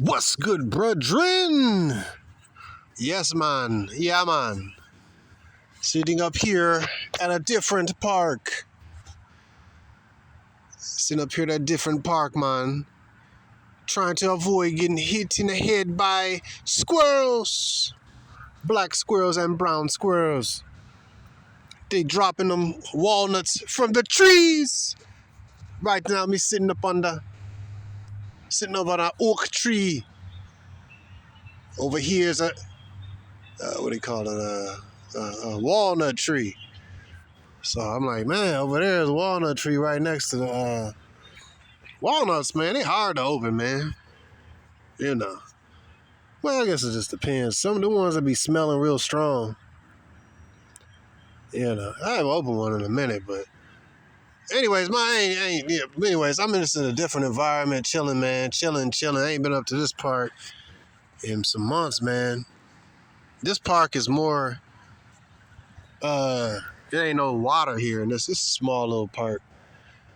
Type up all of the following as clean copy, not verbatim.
What's good, brethren? Yes, man. Yeah, man. Sitting up here at a different park. Sitting up here at a different park, man. Trying to avoid getting hit in the head by squirrels. Black squirrels and brown squirrels. They dropping them walnuts from the trees. Right now, me sitting up on an oak tree. Over here is a what do you call it? A walnut tree. So I'm like, man, over there is a walnut tree right next to the walnuts, man. They hard to open, man. You know. Well, I guess it just depends. Some of the ones that be smelling real strong. You know, I haven't opened one in a minute, but anyways, anyways, I'm in a different environment, chilling, man, chilling. I ain't been up to this park in some months, man. This park is more, there ain't no water here, and this is a small little park.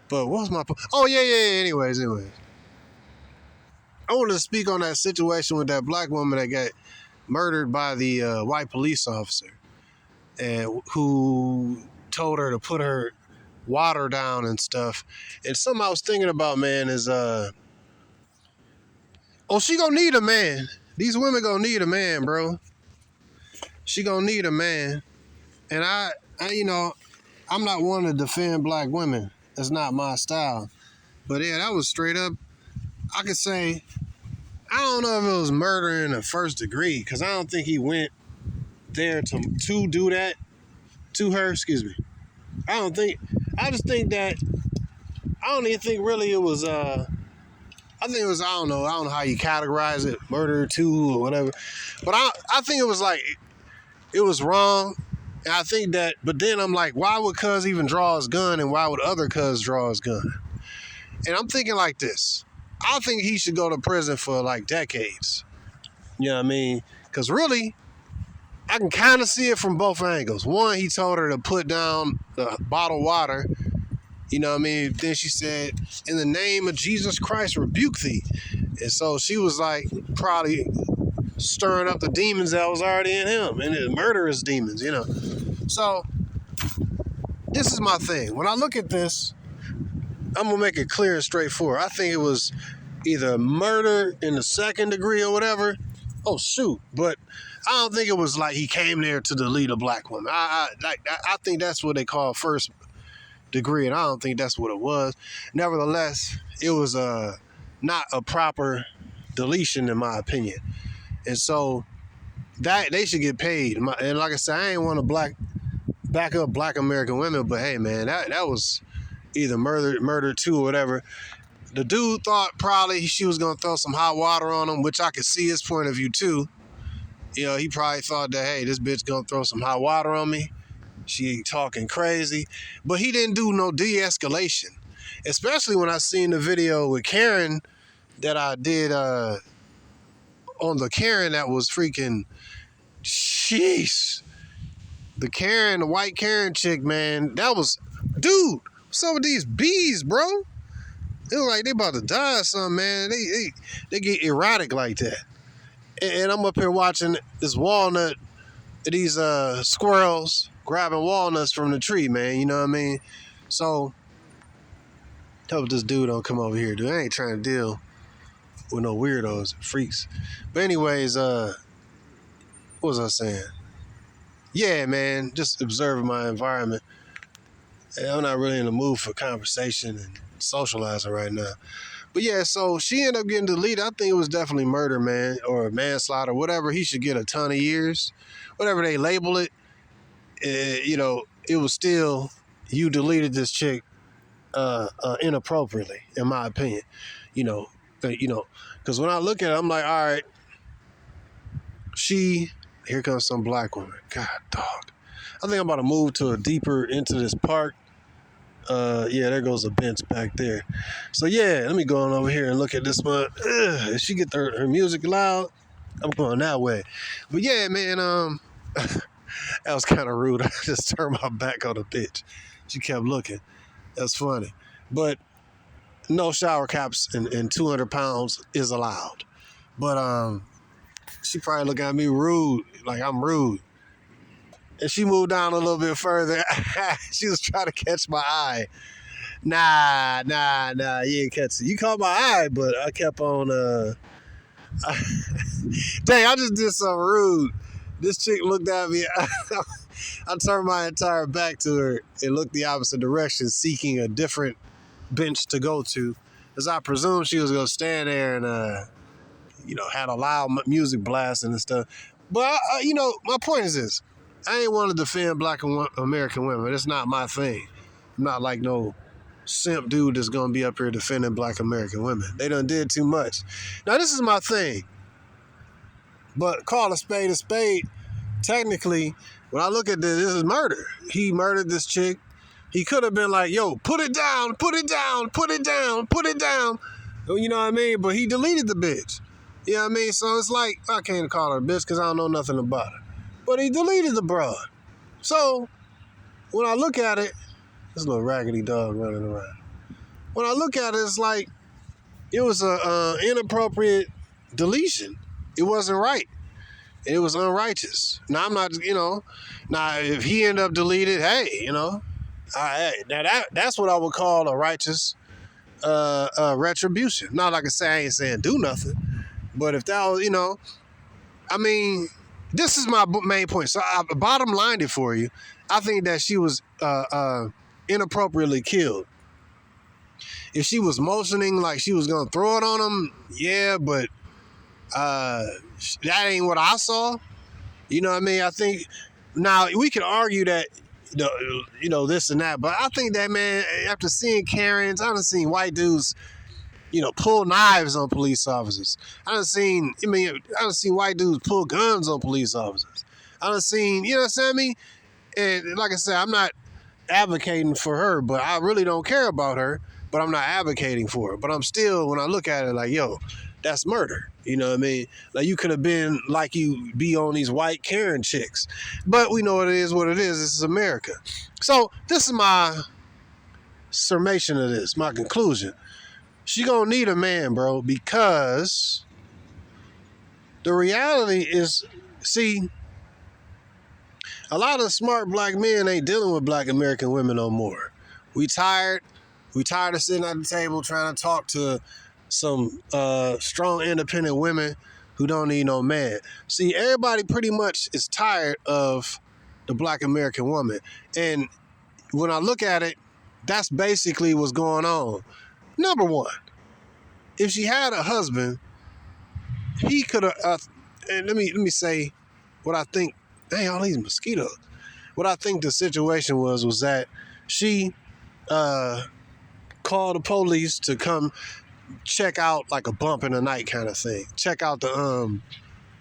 But what's my point? Oh, yeah. Anyways. I wanted to speak on that situation with that black woman that got murdered by the white police officer, and who told her to put her water down and stuff. And something I was thinking about, man, is she gonna need a man. These women gonna need a man, bro. She gonna need a man. And I I'm not one to defend black women. That's not my style. But yeah, that was straight up. I could say, I don't know if it was murder in the first degree, because I don't think he went there to do that to her. Excuse me. I just think that, I don't even think really it was, I think it was, I don't know how you categorize it, murder two or whatever. But I think it was like, it was wrong. And I think that, but then I'm like, why would cuz even draw his gun, and why would other cuz draw his gun? And I'm thinking like this. I think he should go to prison for like decades. You know what I mean? Because really, I can kind of see it from both angles. One, he told her to put down the bottled water. You know what I mean? Then she said, in the name of Jesus Christ, rebuke thee. And so she was like probably stirring up the demons that was already in him, and the murderous demons, you know. So this is my thing. When I look at this, I'm going to make it clear and straightforward. I think it was either murder in the second degree or whatever. Oh, shoot. But I don't think it was like he came there to delete a black woman. I think that's what they call first degree, and I don't think that's what it was. Nevertheless, it was not a proper deletion in my opinion. And so that they should get paid. And like I said, I ain't want to back up black American women, but hey, man, that was either murder too or whatever. The dude thought probably she was going to throw some hot water on him, which I could see his point of view too. You know, he probably thought that, hey, this bitch going to throw some hot water on me. She ain't talking crazy. But he didn't do no de-escalation. Especially when I seen the video with Karen that I did on the Karen that was freaking, jeez. The white Karen chick, man, that was, dude, what's up with these bees, bro? It was like they about to die or something, man. They get erratic like that. And I'm up here watching this these squirrels grabbing walnuts from the tree, man. You know what I mean? So, hope this dude don't come over here, dude. I ain't trying to deal with no weirdos and freaks. But anyways, what was I saying? Yeah, man, just observing my environment. I'm not really in the mood for conversation and socializing right now. But yeah, so she ended up getting deleted. I think it was definitely murder, man, or manslaughter, whatever. He should get a ton of years. Whatever they label it, you know, it was still, you deleted this chick inappropriately, in my opinion. You know, because when I look at it, I'm like, all right, here comes some black woman. God, dog. I think I'm about to move deeper into this park. Yeah, there goes a bench back there. So yeah, let me go on over here and look at this one. If she get her music loud, I'm going that way. But yeah, man, that was kind of rude. I just turned my back on the bitch. She kept looking. That's funny. But no shower caps and 200 pounds is allowed. But she probably look at me rude, like I'm rude. And she moved down a little bit further. She was trying to catch my eye. Nah, you ain't catch it. You caught my eye, but I kept on, dang, I just did something rude. This chick looked at me. I turned my entire back to her and looked the opposite direction, seeking a different bench to go to. As I presume she was going to stand there and, had a loud music blasting and stuff. But, my point is this. I ain't want to defend black American women. It's not my thing. I'm not like no simp dude that's going to be up here defending black American women. They done did too much. Now, this is my thing. But call a spade a spade. Technically, when I look at this is murder. He murdered this chick. He could have been like, yo, put it down, put it down, put it down, put it down. You know what I mean? But he deleted the bitch. You know what I mean? So it's like, I can't call her a bitch because I don't know nothing about her. But he deleted the broad. So when I look at it, this little raggedy dog running around. When I look at it, it's like it was a inappropriate deletion. It wasn't right. It was unrighteous. Now I'm not, now if he ended up deleted, hey, now that's what I would call a righteous retribution. Not like I say, I ain't saying do nothing, but if that was, this is my main point. So I bottom lined it for you. I think that she was inappropriately killed. If she was motioning like she was gonna throw it on him, yeah, but that ain't what I saw. You know what I mean? I think now we could argue that this and that, but I think that, man, after seeing Karens, I done seen white dudes pull knives on police officers. I done seen white dudes pull guns on police officers. I done seen, you know what I mean? And like I said, I'm not advocating for her, but I really don't care about her, but I'm not advocating for her. But I'm still, when I look at it, like, yo, that's murder. You know what I mean? Like, you could have been like you be on these white Karen chicks. But we know it is what it is. This is America. So this is my summation of this, my conclusion. She gonna need a man, bro, because the reality is, see, a lot of smart black men ain't dealing with black American women no more. We tired of sitting at the table trying to talk to some strong, independent women who don't need no man. See, everybody pretty much is tired of the black American woman. And when I look at it, that's basically what's going on. Number one, if she had a husband, he could have, and let me say what I think. Dang, all these mosquitoes. What I think the situation was that she called the police to come check out like a bump in the night kind of thing. Check out the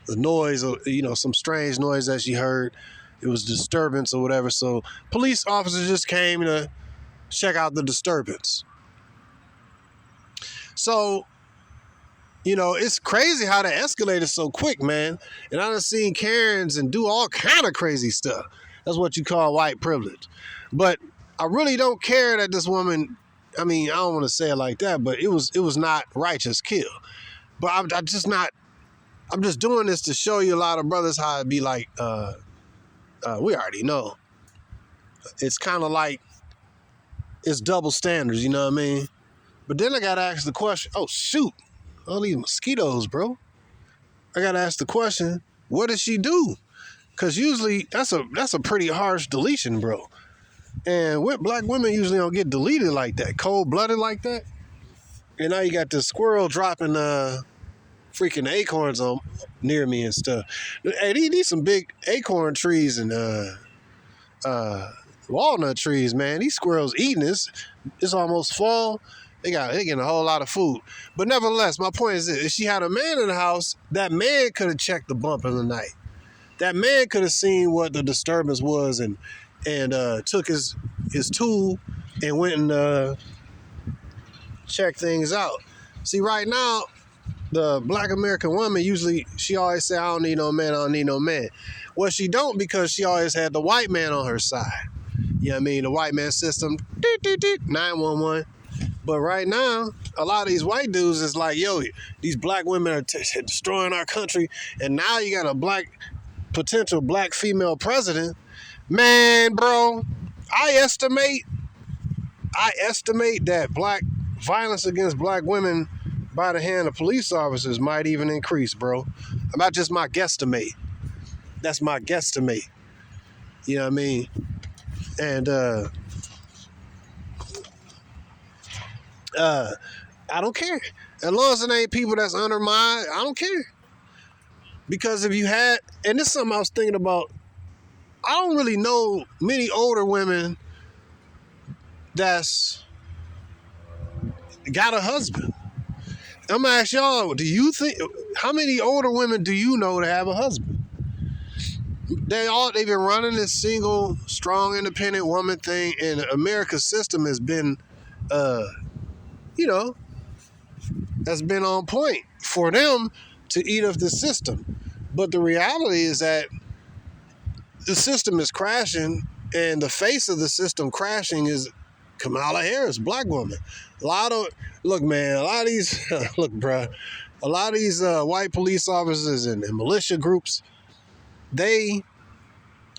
noise, or some strange noise that she heard. It was disturbance or whatever. So police officers just came to check out the disturbance. So, it's crazy how that escalated so quick, man. And I done seen Karens and do all kind of crazy stuff. That's what you call white privilege. But I really don't care that this woman, I don't want to say it like that, but it was not righteous kill. But I'm just doing this to show you a lot of brothers how it be like, we already know. It's kind of like, it's double standards, you know what I mean? But then I got to ask the question, oh, shoot, all these mosquitoes, bro. I got to ask the question, what did she do? Because usually that's a pretty harsh deletion, bro. And black women usually don't get deleted like that, cold-blooded like that. And now you got this squirrel dropping freaking acorns on near me and stuff. Hey, these some big acorn trees and walnut trees, man. These squirrels eating this. It's almost fall. They getting a whole lot of food. But nevertheless, my point is this. If she had a man in the house, that man could have checked the bump in the night. That man could have seen what the disturbance was and took his tool and went and checked things out. See, right now, the black American woman, usually, she always say, I don't need no man, I don't need no man. Well, she don't, because she always had the white man on her side. You know what I mean? The white man system, 911. But right now, a lot of these white dudes is like, yo, these black women are destroying our country, and now you got a potential black female president. Man, bro, I estimate that black violence against black women by the hand of police officers might even increase, bro. About just my guesstimate. That's my guesstimate. You know what I mean? And I don't care. As long as it ain't people that's under I don't care. Because if you had, and this is something I was thinking about, I don't really know many older women that's got a husband. I'm gonna ask y'all, how many older women do you know that have a husband? They've been running this single, strong, independent woman thing, and America's system has been, that's been on point for them to eat up the system. But the reality is that the system is crashing, and the face of the system crashing is Kamala Harris, black woman. A lot of these, look, bruh, a lot of these white police officers and militia groups, they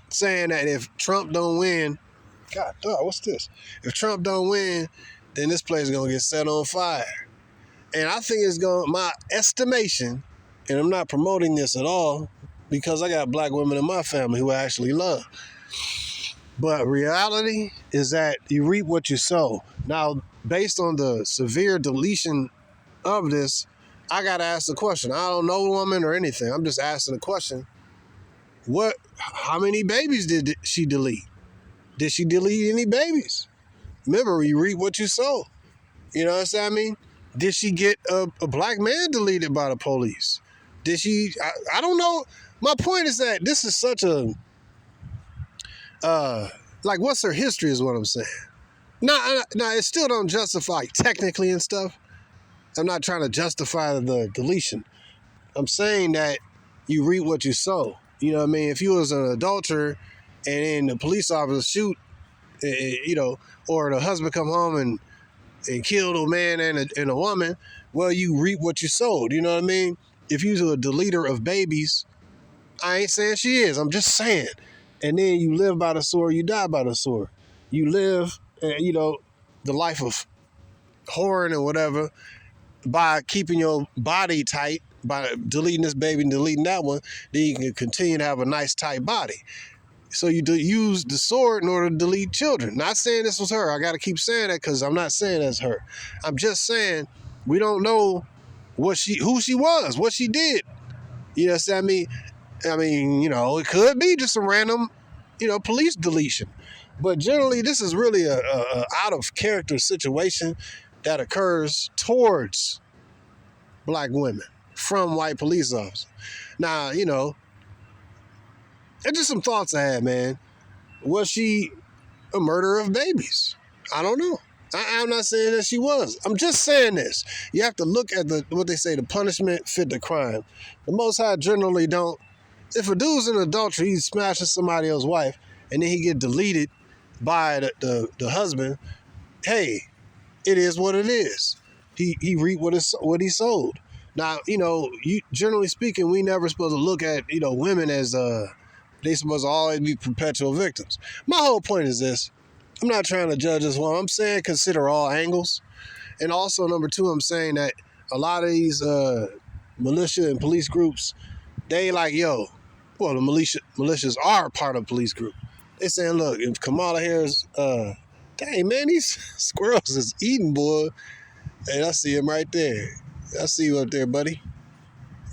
saying that if Trump don't win, God, what's this? If Trump don't win, then this place is going to get set on fire. And I think my estimation, and I'm not promoting this at all because I got black women in my family who I actually love. But reality is that you reap what you sow. Now, based on the severe deletion of this, I got to ask the question. I don't know the woman or anything. I'm just asking the question. How many babies did she delete? Did she delete any babies? Remember, you reap what you sow. You know what I mean? Did she get a black man deleted by the police? Did she? I don't know. My point is that this is such a, what's her history is what I'm saying. Now, it still don't justify technically and stuff. I'm not trying to justify the deletion. I'm saying that you reap what you sow. You know what I mean? If you was an adulterer and then the police officer shoot, or the husband come home and kill a man and a woman, well, you reap what you sowed. You know what I mean? If you're a deleter of babies, I ain't saying she is. I'm just saying. And then you live by the sword, you die by the sword. You live, the life of whoring or whatever by keeping your body tight, by deleting this baby and deleting that one, then you can continue to have a nice tight body. So you use the sword in order to delete children. Not saying this was her. I got to keep saying that because I'm not saying that's her. I'm just saying we don't know who she was, what she did. You know what I mean? It could be just a random, police deletion. But generally, this is really a out of character situation that occurs towards black women from white police officers. Now, it's just some thoughts I had, man. Was she a murderer of babies? I don't know. I'm not saying that she was. I'm just saying this. You have to look at what they say, the punishment fit the crime. The Most High generally don't. If a dude's in adultery, he's smashing somebody else's wife, and then he get deleted by the husband, hey, it is what it is. He reaped what he sowed. Now, generally speaking, we never supposed to look at, women as they supposed to always be perpetual victims. My whole point is this. I'm not trying to judge this one. I'm saying consider all angles. And also, number two, I'm saying that a lot of these militia and police groups, they the militias are part of a police group. They saying, look, if Kamala Harris, dang, man, these squirrels is eating, boy. And I see him right there. I see you up there, buddy.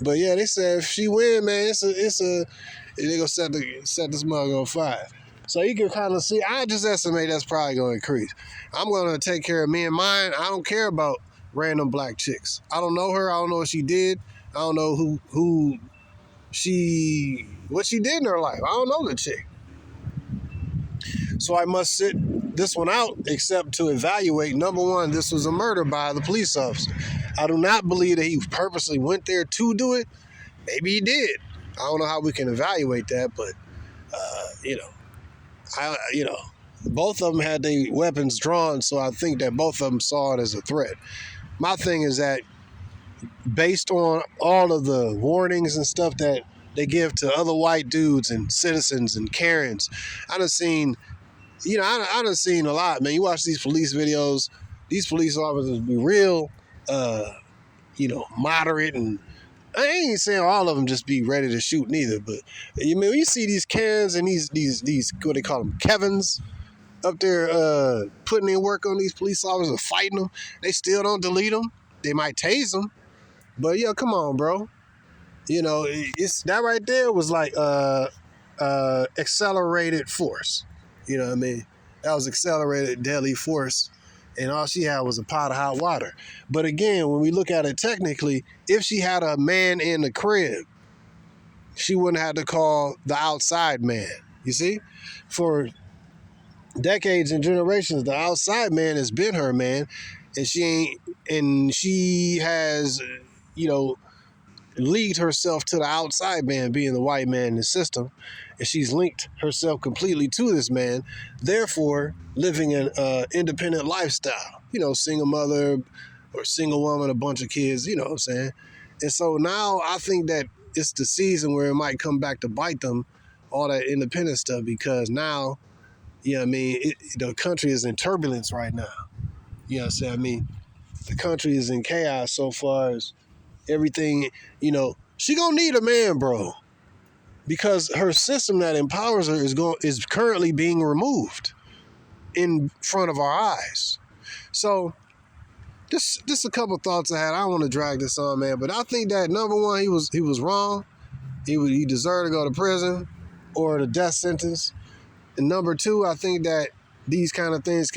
But yeah, they said if she win, man, they gonna set this mug on fire. So you can kind of see, I just estimate that's probably gonna increase. I'm gonna take care of me and mine. I don't care about random black chicks. I don't know her. I don't know what she did. I don't know what she did in her life. I don't know the chick. So I must sit this one out, except to evaluate. Number one, this was a murder by the police officer. I do not believe that he purposely went there to do it. Maybe he did. I don't know how we can evaluate that, but both of them had their weapons drawn, so I think that both of them saw it as a threat. my thing is that based on all of the warnings and stuff that they give to other white dudes and citizens and Karens, I done seen, I done seen a lot, man. You watch these police videos, these police officers be real, moderate, and I ain't saying all of them just be ready to shoot neither, but when you see these Karens and these what they call them, Kevins, up there putting in work on these police officers, fighting them, they still don't delete them. They might tase them, but come on, bro. It's that right there was like accelerated force. You know what I mean? That was accelerated deadly force, and all she had was a pot of hot water. But again, when we look at it technically, if she had a man in the crib, she wouldn't have to call the outside man. You see? For decades and generations, the outside man has been her man, and she has, leagued herself to the outside man, being the white man in the system, and she's linked herself completely to this man, therefore living an independent lifestyle. Single mother or single woman, a bunch of kids, you know what I'm saying? And so now I think that it's the season where it might come back to bite them, all that independent stuff, because now, the country is in turbulence right now. You know what I'm saying? I mean, the country is in chaos so far as everything, she gonna need a man, bro, because her system that empowers her is currently being removed in front of our eyes. So just a couple thoughts I had. I don't want to drag this on, man, but I think that number one, he was wrong. He deserved to go to prison or the death sentence. And number two, I think that these kind of things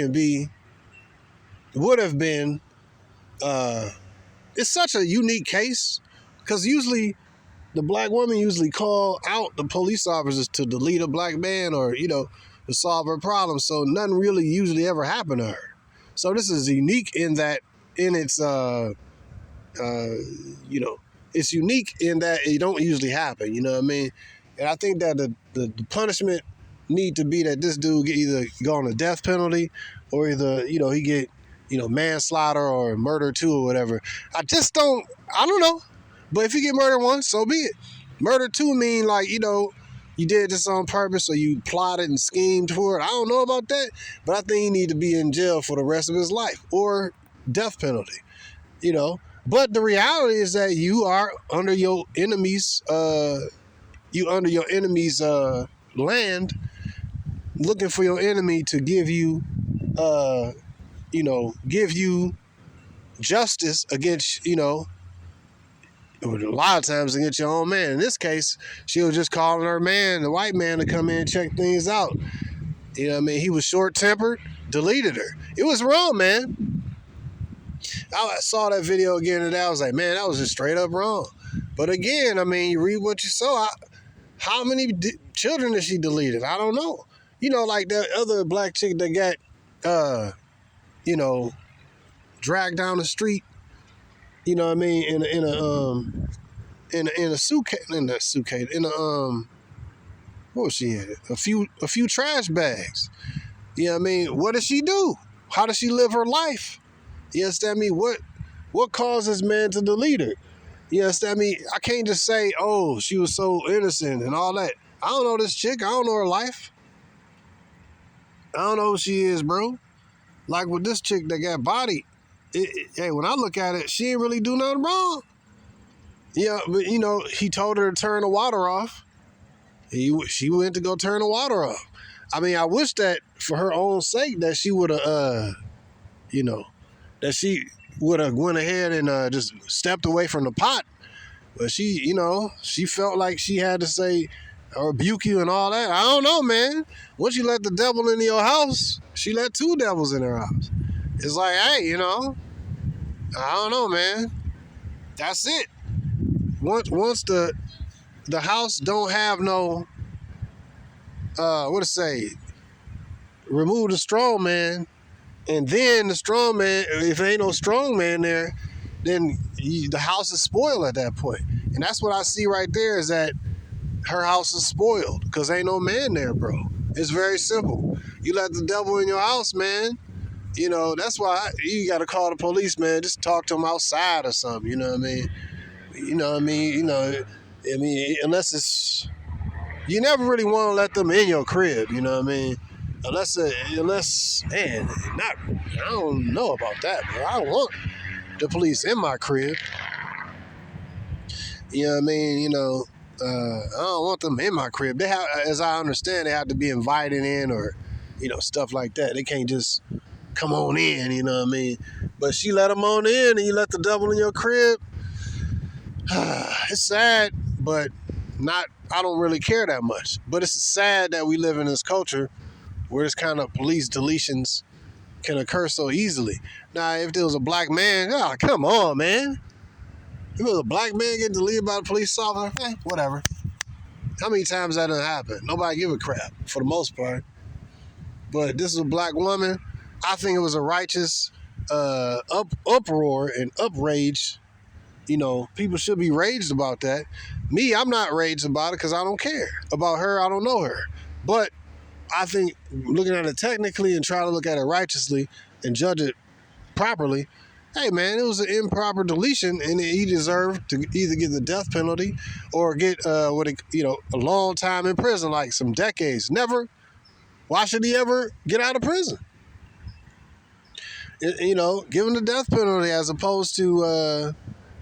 would have been. It's such a unique case because usually the black woman call out the police officers to delete a black man or, to solve her problem. So nothing really usually ever happened to her. So this is unique in that, it's unique in that it don't usually happen. You know what I mean? And I think that the punishment need to be that this dude either go on a death penalty or either, he get, manslaughter or murder too or whatever. I don't know. But if you get murdered once, so be it. Murder two mean like, you did this on purpose or you plotted and schemed for it. I don't know about that, but I think he need to be in jail for the rest of his life or death penalty, But the reality is that you are under your enemy's, land, looking for your enemy to give you, give you justice against, a lot of times against your own man. In this case, she was just calling her man, the white man, to come in and check things out. You know what I mean? He was short-tempered, deleted her. It was wrong, man. I saw that video again today. I was like, man, that was just straight up wrong. But again, I mean, you read what you saw. How many children did she deleted? I don't know. Like that other black chick that got, dragged down the street. You know what I mean? In a suitcase. What was she in? A few trash bags. You know what I mean? What does she do? How does she live her life? You understand me? What causes man to delete her? You understand me? I can't just say, oh, she was so innocent and all that. I don't know this chick. I don't know her life. I don't know who she is, bro. Like with this chick that got bodied, hey, when I look at it, she didn't really do nothing wrong. Yeah, but he told her to turn the water off. She went to go turn the water off. I mean, I wish that for her own sake that she would have, that she would have went ahead and just stepped away from the pot. But she felt like she had to say, or rebuke you and all that. I don't know, man. Once you let the devil into your house, she let two devils in her house. It's like, hey, I don't know, man. That's it. Once the house don't have no, remove the strong man, and then the strong man, if there ain't no strong man there, then the house is spoiled at that point. And that's what I see right there, is that her house is spoiled because ain't no man there, bro. It's very simple. You let the devil in your house, man, You know, that's why you got to call the police, man. Just talk to them outside or something. You know what I mean? You know what I mean? Unless it's, you never really want to let them in your crib. You know what I mean? Unless, man, not. I don't know about that, bro. I don't want the police in my crib. You know what I mean? I don't want them in my crib. They have, as I understand, they have to be invited in or, stuff like that. They can't just come on in, you know what I mean? But she let them on in and you let the devil in your crib. It's sad, but I don't really care that much. But it's sad that we live in this culture where this kind of police deletions can occur so easily. Now, if there was a black man, come on, man. If it was a black man getting deleted by the police officer, whatever. How many times that done happened? Nobody give a crap, for the most part. But this is a black woman. I think it was a righteous uproar and uprage. People should be raged about that. Me, I'm not raged about it because I don't care. About her, I don't know her. But I think looking at it technically and trying to look at it righteously and judge it properly, hey, man, it was an improper deletion, and he deserved to either get the death penalty or get a long time in prison, like some decades. Never. Why should he ever get out of prison? Give him the death penalty as opposed to,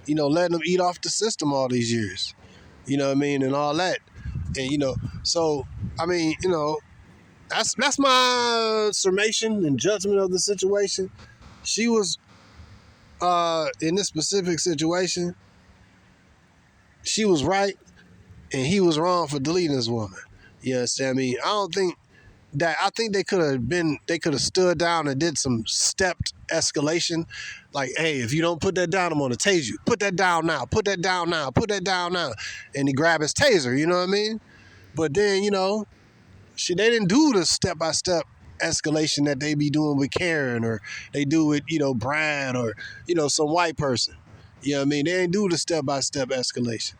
letting him eat off the system all these years. You know what I mean? And all that. And, so, I mean, that's my summation and judgment of the situation. She was, in this specific situation, she was right and he was wrong for deleting this woman. You understand? I mean, I think they could have stood down and did some stepped escalation. Like, hey, if you don't put that down, I'm going to tase you. Put that down now. Put that down now. Put that down now. And he grabbed his taser, you know what I mean? But then, they didn't do the step-by-step escalation that they be doing with Karen or they do with, Brad or, some white person. You know what I mean? They didn't do the step-by-step escalation.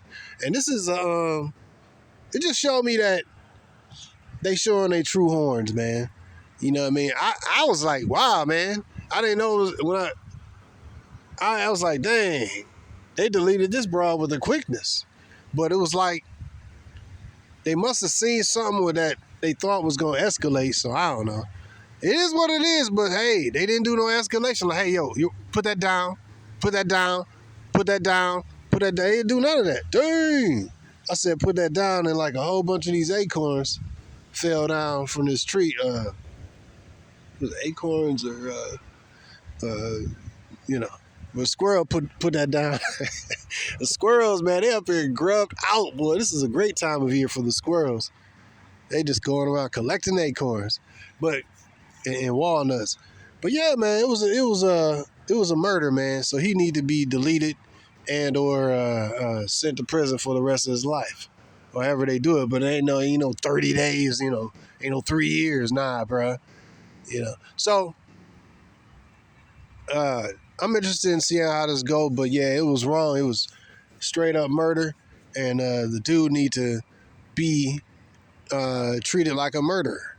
And this is, it just showed me that they showing their true horns, man. You know what I mean? I was like, wow, man. I didn't know it was, when I was like, dang, they deleted this broad with a quickness. But it was like, they must have seen something with that they thought was going to escalate, so I don't know. It is what it is, but hey, they didn't do no escalation. Like, hey, you put that down, put that down, put that down, put that down. They didn't do none of that. Dang. I said, put that down, and like a whole bunch of these acorns fell down from this tree. Was it acorns or but squirrel put that down. The squirrels, man, they up here grubbed out, boy. This is a great time of year for the squirrels. They just going around collecting acorns, and walnuts. But yeah, man, it was a murder, man. So he need to be deleted and or sent to prison for the rest of his life. However they do it, but ain't no 30 days, ain't no 3 years, nah, bruh. So I'm interested in seeing how this go, but yeah, it was wrong. It was straight up murder, and the dude need to be treated like a murderer.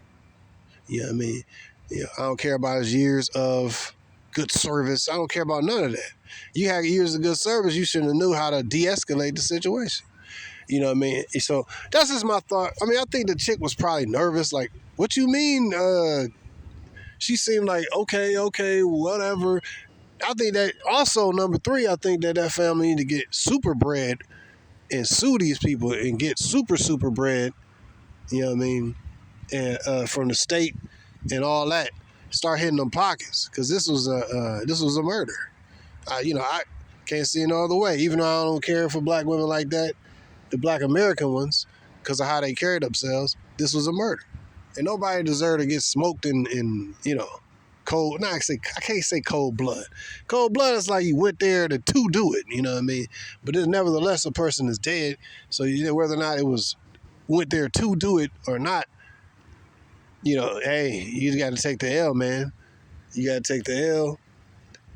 You know what I mean? I don't care about his years of good service. I don't care about none of that. You had years of good service, you should have knew how to de-escalate the situation. You know what I mean? So that's just my thought. I mean, I think the chick was probably nervous. Like, what you mean? She seemed like, okay, whatever. I think that also, number 3, I think that family need to get super bread and sue these people and get super bread, you know what I mean, and from the state and all that. Start hitting them pockets, because this was a murder. I can't see it no other way. Even though I don't care for black women like that, the black American ones, because of how they carried themselves, this was a murder. And nobody deserved to get smoked in cold. I can't say cold blood. Cold blood is like you went there to do it, you know what I mean? But then nevertheless, a person is dead. So whether or not it was went there to do it or not, hey, you got to take the L, man. You got to take the L.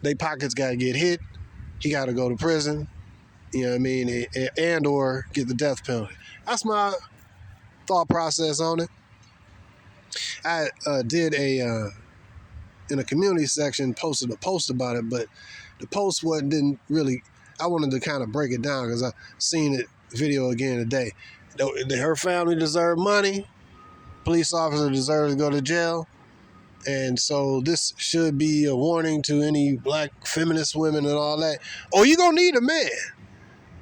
They pockets got to get hit. He got to go to prison. You know what I mean? And or get the death penalty. That's my thought process on it. I did a in the community section posted a post about it, but the post didn't really. I wanted to kind of break it down because I seen it video again today. Her family deserved money. Police officer deserves to go to jail. And so this should be a warning to any black feminist women and all that. Oh, you're going to need a man.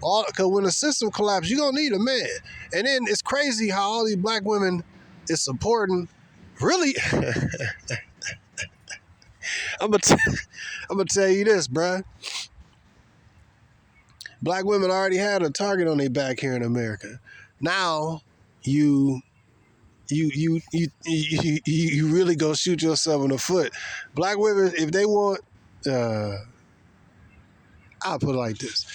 Because when the system collapses, you're going to need a man. And then it's crazy how all these black women is supporting. Really? I'm going to tell you this, bruh. Black women already had a target on their back here in America. Now you really go shoot yourself in the foot. Black women, if they want, I'll put it like this: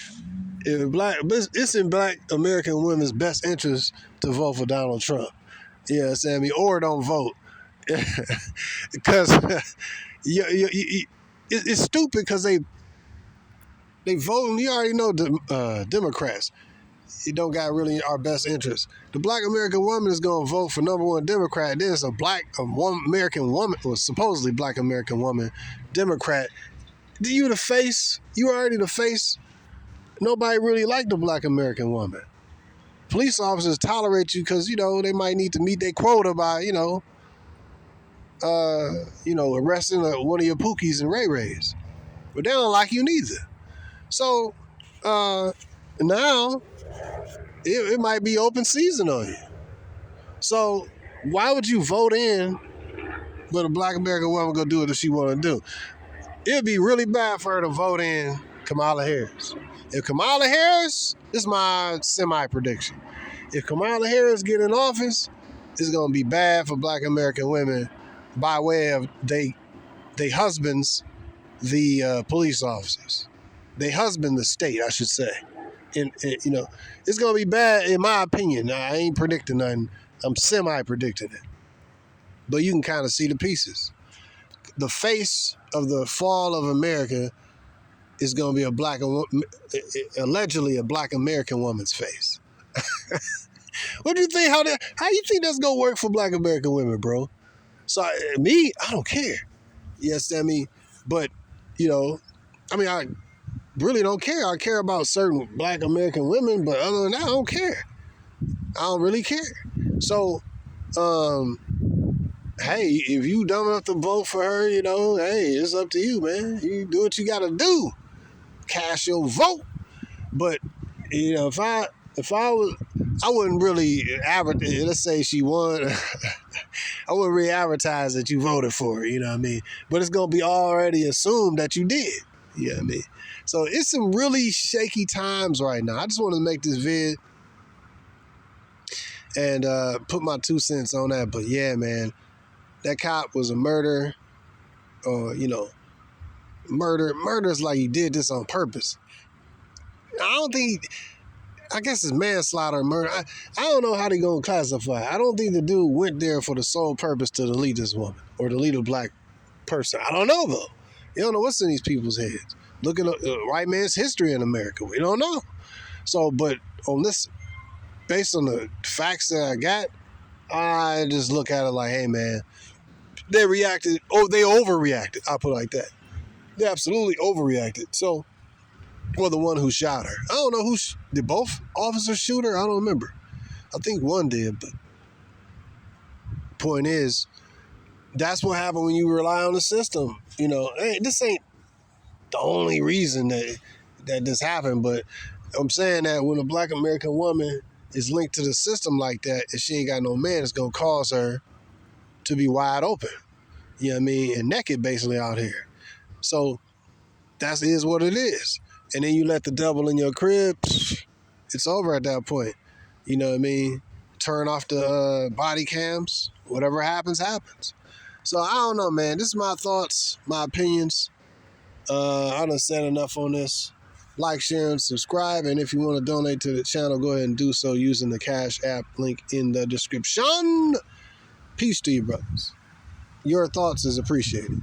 it's in black American women's best interest to vote for Donald Trump. Yeah, Sammy, or don't vote, because it's stupid because they vote, and you already know Democrats. It don't got really our best interest. The black American woman is going to vote for number one Democrat. There's a American woman, or supposedly black American woman, Democrat. You the face. You already the face. Nobody really liked the black American woman. Police officers tolerate you because, they might need to meet their quota by, arresting one of your Pookies and Ray Rays. But they don't like you neither. So, now it might be open season on you. So why would you vote in but a black American woman go do it if she want to do? It'd be really bad for her to vote in Kamala Harris. If Kamala Harris, this is my semi-prediction. If Kamala Harris get in office, it's going to be bad for black American women by way of they husbands, the police officers. They husband the state, I should say. And it's going to be bad in my opinion. I ain't predicting nothing. I'm semi-predicting it. But you can kind of see the pieces. The face of the fall of America is going to be allegedly a black American woman's face. What do you think? How you think that's going to work for black American women, bro? So I don't care. Yes, but I really don't care. I care about certain black American women, but other than that, I don't care. I don't really care. So, hey, if you dumb enough to vote for her, hey, it's up to you, man. You do what you got to do. Cast your vote. But, if I was, I wouldn't really advertise. Let's say she won. I wouldn't really advertise that you voted for her, you know what I mean? But it's going to be already assumed that you did, you know what I mean? So it's some really shaky times right now. I just wanted to make this vid and put my 2 cents on that. But yeah, man, that cop was a murderer. Murder is like he did this on purpose. I guess it's manslaughter or murder. I don't know how they going to classify it. I don't think the dude went there for the sole purpose to delete this woman or delete a black person. I don't know, though. You don't know what's in these people's heads. Look at the white man's history in America. We don't know. So, but on this, based on the facts that I got, I just look at it like, hey, man, they reacted. Oh, they overreacted. I'll put it like that. They absolutely overreacted. So, well, the one who shot her. I don't know did both officers shoot her? I don't remember. I think one did, but point is, that's what happened when you rely on the system. Hey, this ain't the only reason that this happened, but I'm saying that when a black American woman is linked to the system like that and she ain't got no man, it's going to cause her to be wide open. You know what I mean? And naked basically out here. So that is what it is. And then you let the devil in your crib, it's over at that point. You know what I mean? Turn off the body cams. Whatever happens, happens. So I don't know, man. This is my thoughts, my opinions. I done said enough on this. Like, share, and subscribe. And if you want to donate to the channel, go ahead and do so using the CashApp link in the description. Peace to you, brothers. Your thoughts is appreciated.